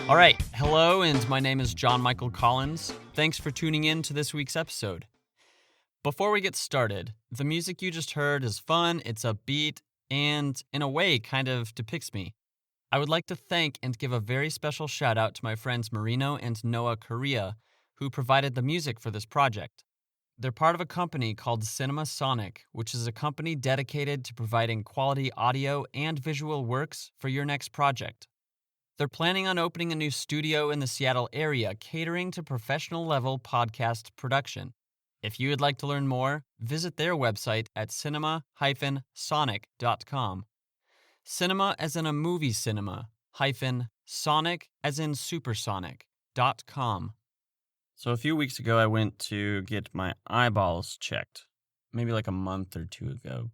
All right, hello, and my name is John Michael Collins. Thanks for tuning in to this week's episode. Before we get started, the music you just heard is fun, it's upbeat, and in a way kind of depicts me. I would like to thank and give a very special shout out to my friends Marino and Noah Correa, who provided the music for this project. They're part of a company called Cinema Sonic, which is a company dedicated to providing quality audio and visual works for your next project. They're planning on opening a new studio in the Seattle area catering to professional-level podcast production. If you would like to learn more, visit their website at cinema-sonic.com. Cinema as in a movie cinema, -sonic as in supersonic.com. So a few weeks ago, I went to get my eyeballs checked, maybe like a month or two ago.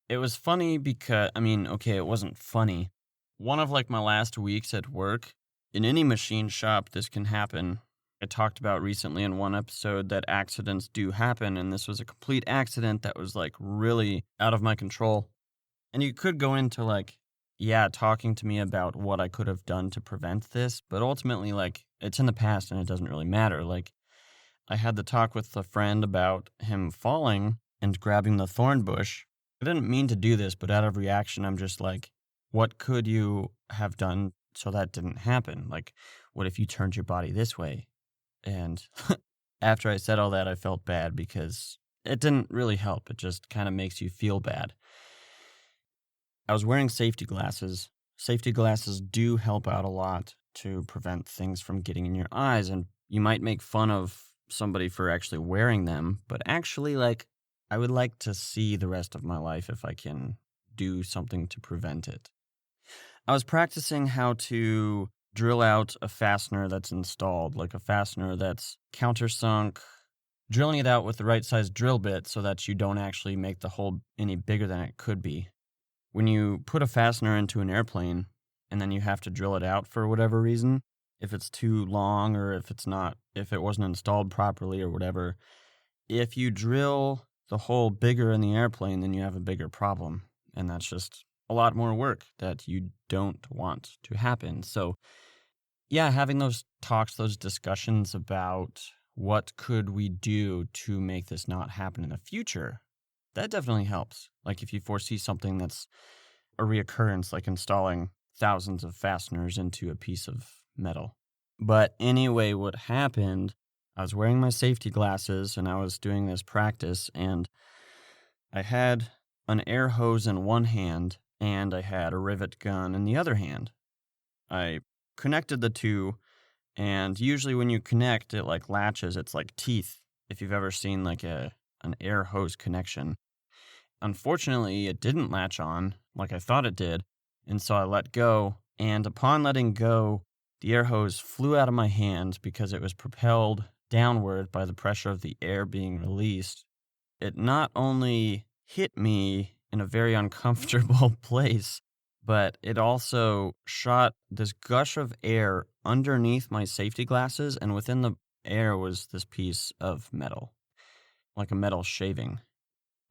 It was funny because, it wasn't funny. One of my last weeks at work, in any machine shop, this can happen. I talked about recently in one episode that accidents do happen, and this was a complete accident that was really out of my control. And you could go into talking to me about what I could have done to prevent this, but ultimately it's in the past and it doesn't really matter. I had the talk with a friend about him falling and grabbing the thorn bush. I didn't mean to do this, but out of reaction, I'm just what could you have done so that didn't happen? What if you turned your body this way? And after I said all that, I felt bad because it didn't really help. It just kind of makes you feel bad. I was wearing safety glasses. Safety glasses do help out a lot to prevent things from getting in your eyes. And you might make fun of somebody for actually wearing them, but actually, I would like to see the rest of my life if I can do something to prevent it. I was practicing how to drill out a fastener that's installed, a fastener that's countersunk, drilling it out with the right size drill bit so that you don't actually make the hole any bigger than it could be. When you put a fastener into an airplane and then you have to drill it out for whatever reason, if it's too long or if it wasn't installed properly or whatever, if you drill the hole bigger in the airplane, then you have a bigger problem. And that's just a lot more work that you don't want to happen. So, having those talks, those discussions about what could we do to make this not happen in the future, that definitely helps. If you foresee something that's a reoccurrence, like installing thousands of fasteners into a piece of metal. But anyway, what happened, I was wearing my safety glasses and I was doing this practice, and I had an air hose in one hand and I had a rivet gun in the other hand. I connected the two, and usually when you connect, it latches. It's like teeth, if you've ever seen an air hose connection. Unfortunately, it didn't latch on like I thought it did, and so I let go, and upon letting go, the air hose flew out of my hand because it was propelled downward by the pressure of the air being released. It not only hit me in a very uncomfortable place, but it also shot this gush of air underneath my safety glasses, and within the air was this piece of metal, like a metal shaving.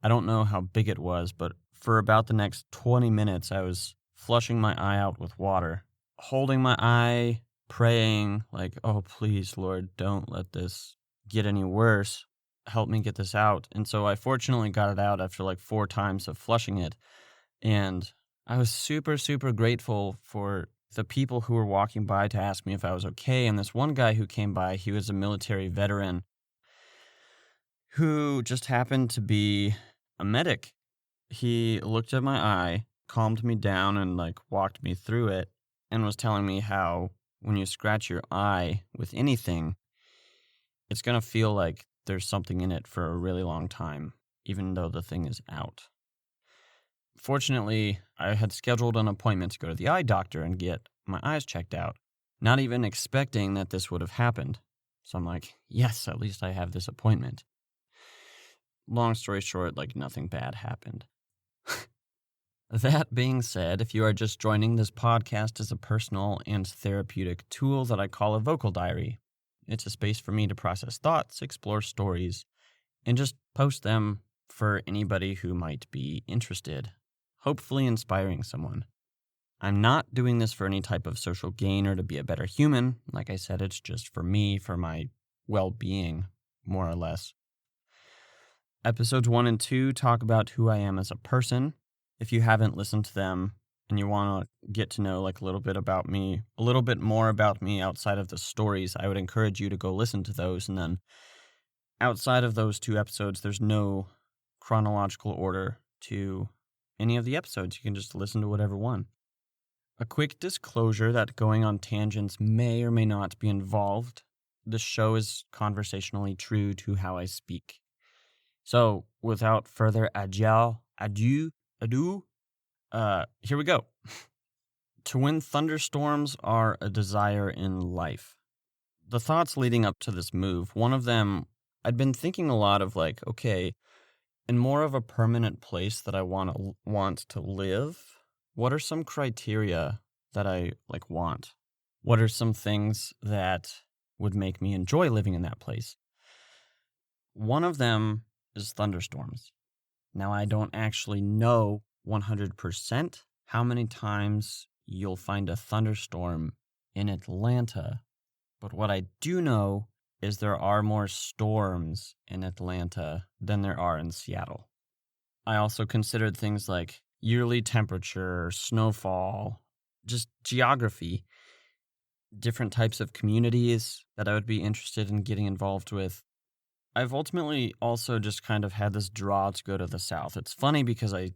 I don't know how big it was, but for about the next 20 minutes, I was flushing my eye out with water, holding my eye, praying, oh, please, Lord, don't let this get any worse. Help me get this out. And so I fortunately got it out after 4 times of flushing it. And I was super, super grateful for the people who were walking by to ask me if I was okay. And this one guy who came by, he was a military veteran who just happened to be a medic. He looked at my eye, calmed me down, and walked me through it, and was telling me how when you scratch your eye with anything, it's going to feel like there's something in it for a really long time, even though the thing is out. Fortunately, I had scheduled an appointment to go to the eye doctor and get my eyes checked out, not even expecting that this would have happened. So I'm yes, at least I have this appointment. Long story short, nothing bad happened. That being said, if you are just joining, this podcast is a personal and therapeutic tool that I call a vocal diary. It's a space for me to process thoughts, explore stories, and just post them for anybody who might be interested, hopefully inspiring someone. I'm not doing this for any type of social gain or to be a better human. Like I said, it's just for me, for my well-being, more or less. Episodes 1 and 2 talk about who I am as a person. If you haven't listened to them and you want to get to know like a little bit about me, a little bit more about me outside of the stories, I would encourage you to go listen to those. And then outside of those 2 episodes, there's no chronological order to any of the episodes. You can just listen to whatever one. A quick disclosure that going on tangents may or may not be involved. The show is conversationally true to how I speak. So, without further ado, here we go. To win thunderstorms are a desire in life. The thoughts leading up to this move, one of them, I'd been thinking a lot of like, okay, in more of a permanent place that I want to live, what are some criteria that I like want? What are some things that would make me enjoy living in that place? One of them is thunderstorms. Now, I don't actually know 100% how many times you'll find a thunderstorm in Atlanta, but what I do know is there are more storms in Atlanta than there are in Seattle. I also considered things like yearly temperature, snowfall, just geography, different types of communities that I would be interested in getting involved with. I've ultimately also just kind of had this draw to go to the South. It's funny because I've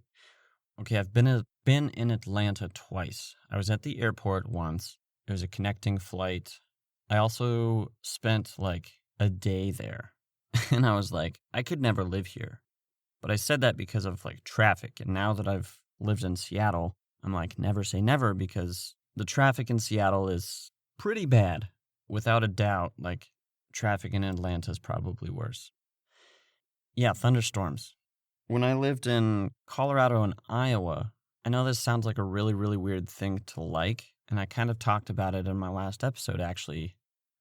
been in Atlanta twice. I was at the airport once. It was a connecting flight. I also spent like a day there. And I was like, I could never live here. But I said that because of like traffic. And now that I've lived in Seattle, I'm like, never say never, because the traffic in Seattle is pretty bad. Without a doubt, like traffic in Atlanta is probably worse. Yeah, thunderstorms. When I lived in Colorado and Iowa, I know this sounds like a really, really weird thing to like, and I kind of talked about it in my last episode, actually,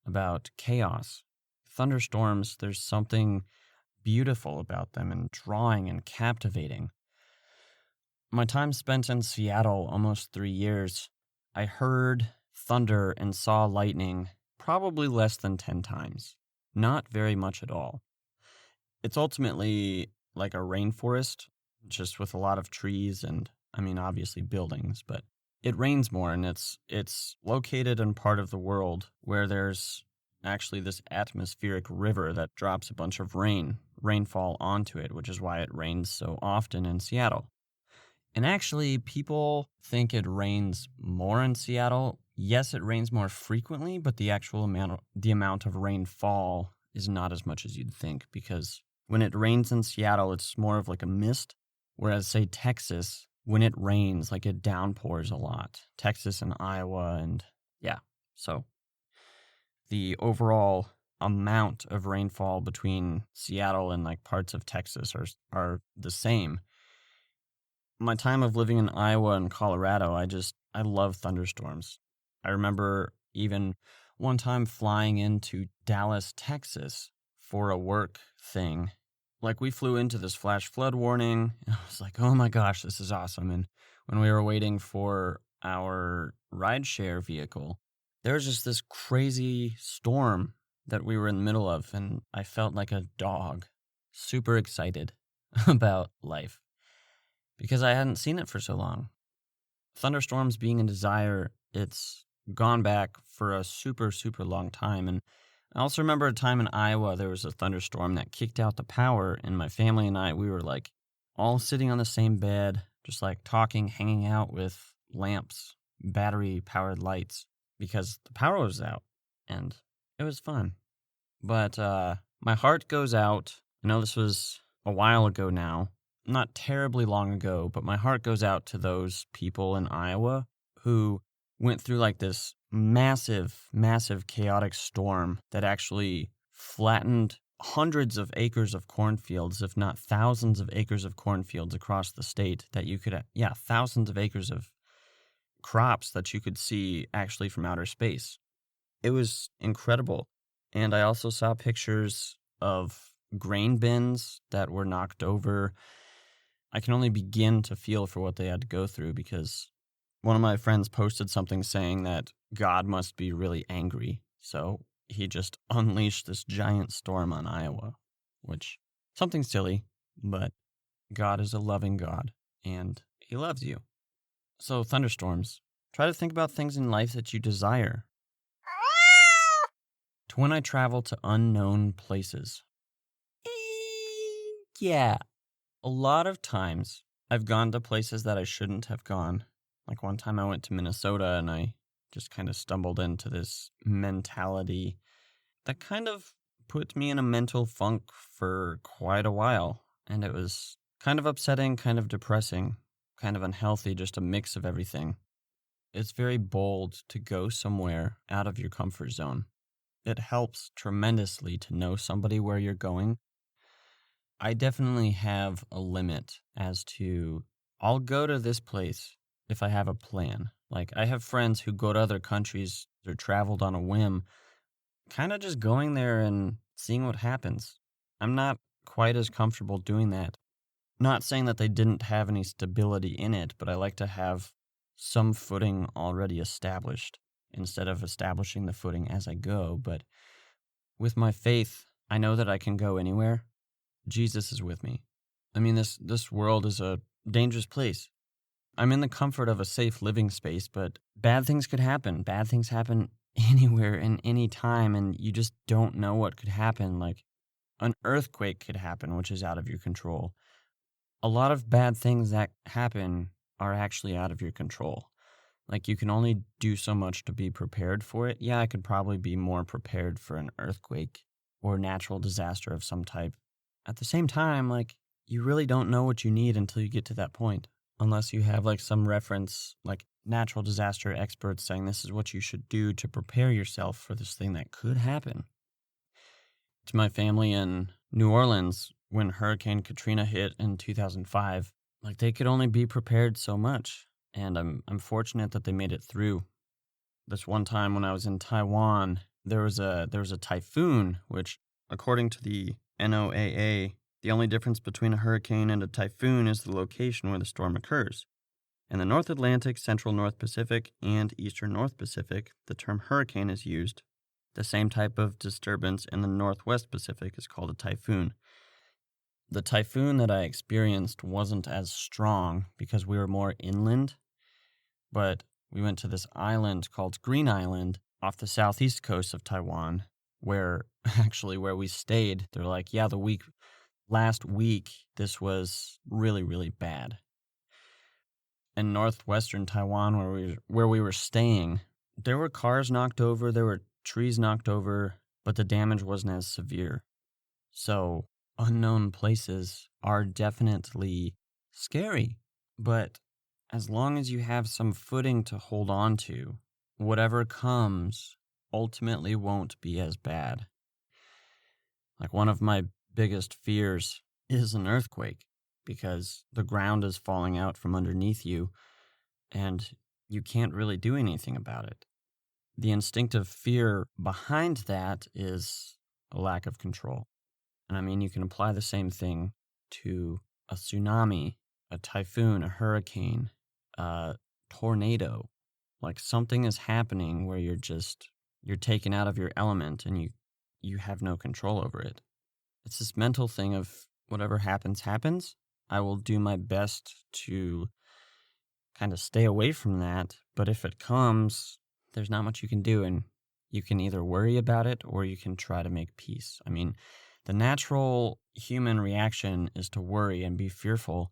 about chaos. Thunderstorms, there's something beautiful about them and drawing and captivating. My time spent in Seattle, almost 3 years, I heard thunder and saw lightning probably less than 10 times. Not very much at all. It's ultimately like a rainforest, just with a lot of trees and, I mean, obviously buildings, but it rains more, and it's located in part of the world where there's actually this atmospheric river that drops a bunch of rainfall onto it, which is why it rains so often in Seattle. And actually, people think it rains more in Seattle. Yes, it rains more frequently, but the amount of rainfall is not as much as you'd think, because when it rains in Seattle, it's more of like a mist, whereas, say, Texas, when it rains, like it downpours a lot. Texas and Iowa, and yeah, so the overall amount of rainfall between Seattle and like parts of Texas are the same. My time of living in Iowa and Colorado, I love thunderstorms. I remember even one time flying into Dallas, Texas for a work thing. Like, we flew into this flash flood warning, and I was like, oh my gosh, this is awesome. And when we were waiting for our rideshare vehicle, there was just this crazy storm that we were in the middle of, and I felt like a dog, super excited about life, because I hadn't seen it for so long. Thunderstorms being a desire, it's gone back for a super, super long time. And I also remember a time in Iowa, there was a thunderstorm that kicked out the power, and my family and I, we were like all sitting on the same bed, just like talking, hanging out with lamps, battery-powered lights, because the power was out, and it was fun. But my heart goes out. I know this was a while ago now, not terribly long ago, but my heart goes out to those people in Iowa who went through like this massive, massive chaotic storm that actually flattened hundreds of acres of cornfields, if not thousands of acres of cornfields across the state, that you could, thousands of acres of crops that you could see actually from outer space. It was incredible. And I also saw pictures of grain bins that were knocked over. I can only begin to feel for what they had to go through, because One of my friends posted something saying that God must be really angry. So he just unleashed this giant storm on Iowa, which something silly, but God is a loving God and he loves you. So thunderstorms, try to think about things in life that you desire. To when I travel to unknown places. Yeah, a lot of times I've gone to places that I shouldn't have gone. Like one time I went to Minnesota and I just kind of stumbled into this mentality that kind of put me in a mental funk for quite a while. And it was kind of upsetting, kind of depressing, kind of unhealthy, just a mix of everything. It's very bold to go somewhere out of your comfort zone. It helps tremendously to know somebody where you're going. I definitely have a limit as to I'll go to this place if I have a plan. Like I have friends who go to other countries or traveled on a whim, kind of just going there and seeing what happens. I'm not quite as comfortable doing that. Not saying that they didn't have any stability in it, but I like to have some footing already established instead of establishing the footing as I go. But with my faith, I know that I can go anywhere. Jesus is with me. I mean, this world is a dangerous place. I'm in the comfort of a safe living space, but bad things could happen. Bad things happen anywhere and any time, and you just don't know what could happen. Like an earthquake could happen, which is out of your control. A lot of bad things that happen are actually out of your control. Like you can only do so much to be prepared for it. Yeah, I could probably be more prepared for an earthquake or natural disaster of some type. At the same time, like you really don't know what you need until you get to that point. Unless you have like some reference, like natural disaster experts saying this is what you should do to prepare yourself for this thing that could happen. To my family in New Orleans, when Hurricane Katrina hit in 2005, like they could only be prepared so much. And I'm fortunate that they made it through. This one time when I was in Taiwan, there was a typhoon, which according to the NOAA, the only difference between a hurricane and a typhoon is the location where the storm occurs. In the North Atlantic, Central North Pacific, and Eastern North Pacific, the term hurricane is used. The same type of disturbance in the Northwest Pacific is called a typhoon. The typhoon that I experienced wasn't as strong because we were more inland, but we went to this island called Green Island off the southeast coast of Taiwan, where we stayed. They're like, yeah, last week, this was really, really bad. In northwestern Taiwan, where we were staying, there were cars knocked over, there were trees knocked over, but the damage wasn't as severe. So unknown places are definitely scary, but as long as you have some footing to hold on to, whatever comes ultimately won't be as bad. Like one of my biggest fears is an earthquake because the ground is falling out from underneath you and you can't really do anything about it. The instinctive fear behind that is a lack of control. And I mean, you can apply the same thing to a tsunami, a typhoon, a hurricane, a tornado. Like something is happening where you're taken out of your element and you have no control over it. It's this mental thing of whatever happens, happens. I will do my best to kind of stay away from that. But if it comes, there's not much you can do. And you can either worry about it or you can try to make peace. I mean, the natural human reaction is to worry and be fearful.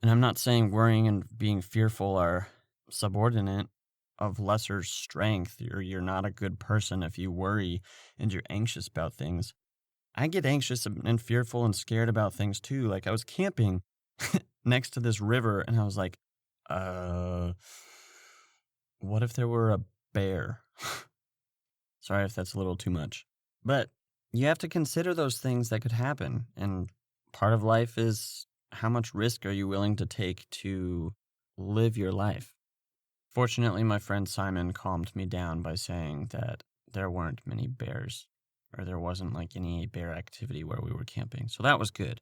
And I'm not saying worrying and being fearful are subordinate of lesser strength, or you're not a good person if you worry and you're anxious about things. I get anxious and fearful and scared about things too. Like I was camping next to this river and I was like, what if there were a bear? Sorry if that's a little too much. But you have to consider those things that could happen. And part of life is how much risk are you willing to take to live your life? Fortunately, my friend Simon calmed me down by saying that there weren't many bears, or there wasn't like any bear activity where we were camping. So that was good.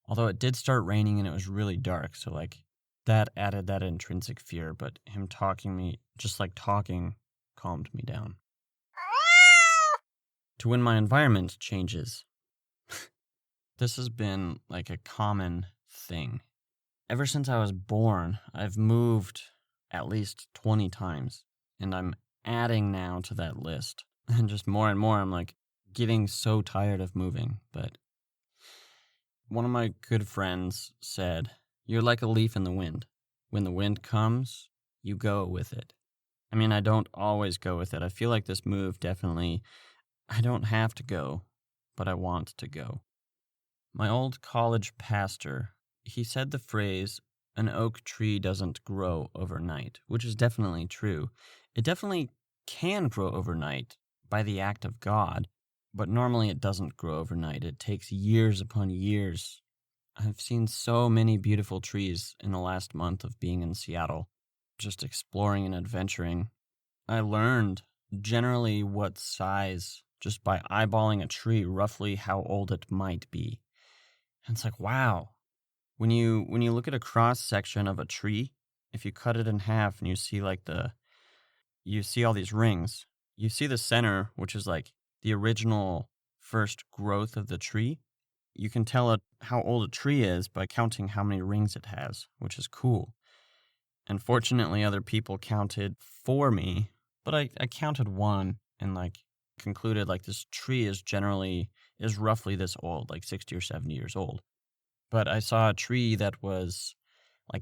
Although it did start raining and it was really dark. So like that added that intrinsic fear, but him talking, calmed me down. To when my environment changes. This has been like a common thing. Ever since I was born, I've moved at least 20 times, and I'm adding now to that list. And just more and more, I'm like getting so tired of moving. But one of my good friends said, "You're like a leaf in the wind. When the wind comes, you go with it." I mean, I don't always go with it. I feel like this move definitely, I don't have to go, but I want to go. My old college pastor, he said the phrase, "an oak tree doesn't grow overnight," which is definitely true. It definitely can grow overnight by the act of God, but normally it doesn't grow overnight. It takes years upon years. I've seen so many beautiful trees in the last month of being in Seattle, just exploring and adventuring. I learned generally what size, just by eyeballing a tree, roughly how old it might be. And it's like, wow. When you look at a cross section of a tree, if you cut it in half and you see you see all these rings, you see the center, which is like the original first growth of the tree. You can tell how old a tree is by counting how many rings it has, which is cool. And fortunately, other people counted for me, but I counted one and concluded this tree is roughly this old, 60 or 70 years old. But I saw a tree that was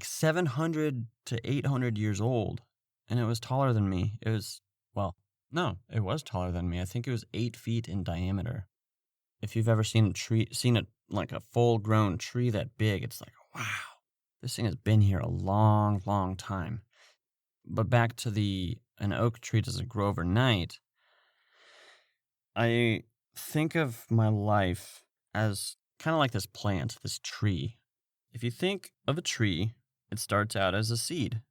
700 to 800 years old, and it was taller than me. It was taller than me. I think it was 8 feet in diameter. If you've ever seen a full-grown tree that big, it's like, wow, this thing has been here a long, long time. But back to an oak tree doesn't grow overnight. I think of my life as kind of like this plant, this tree. If you think of a tree, it starts out as a seed.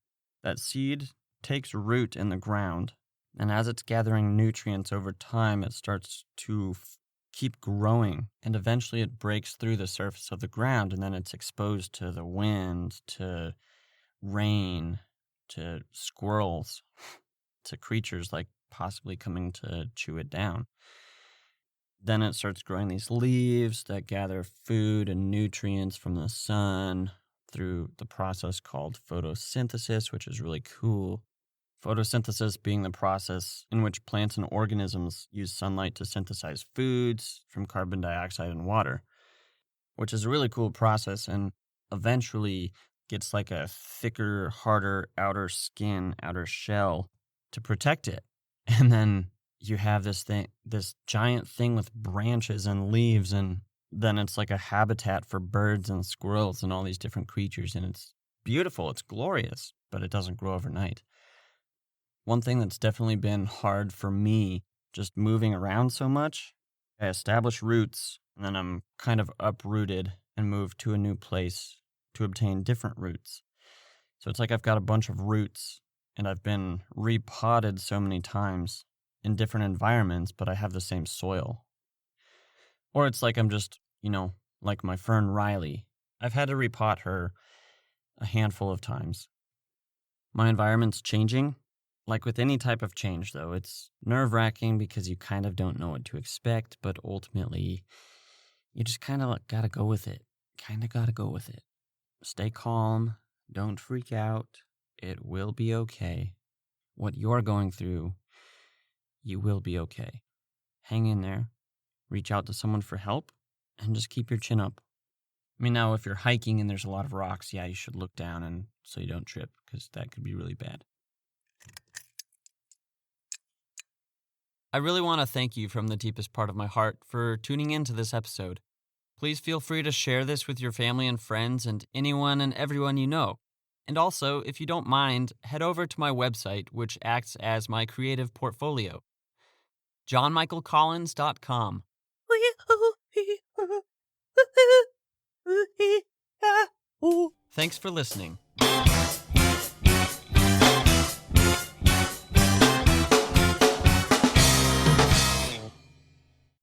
That seed takes root in the ground, and as it's gathering nutrients over time, it starts to keep growing, and eventually it breaks through the surface of the ground, and then it's exposed to the wind, to rain, to squirrels, to creatures possibly coming to chew it down. Then it starts growing these leaves that gather food and nutrients from the sun through the process called photosynthesis, which is really cool. Photosynthesis being the process in which plants and organisms use sunlight to synthesize foods from carbon dioxide and water, which is a really cool process and eventually gets a thicker, harder outer skin, outer shell to protect it. And then you have this giant thing with branches and leaves, and then it's like a habitat for birds and squirrels and all these different creatures, and it's beautiful, it's glorious, but it doesn't grow overnight. One thing that's definitely been hard for me, just moving around so much, I establish roots, and then I'm kind of uprooted and move to a new place to obtain different roots. So it's like I've got a bunch of roots, and I've been repotted so many times in different environments, but I have the same soil. Or it's like I'm just, like my fern Riley. I've had to repot her a handful of times. My environment's changing. Like with any type of change, though, it's nerve-wracking because you kind of don't know what to expect, but ultimately, you just kind of gotta go with it. Stay calm. Don't freak out. It will be okay. What you're going through, you will be okay. Hang in there. Reach out to someone for help, and just keep your chin up. I mean, now, if you're hiking and there's a lot of rocks, yeah, you should look down and so you don't trip, because that could be really bad. I really want to thank you from the deepest part of my heart for tuning into this episode. Please feel free to share this with your family and friends and anyone and everyone you know. And also, if you don't mind, head over to my website, which acts as my creative portfolio, johnmichaelcollins.com. Thanks for listening.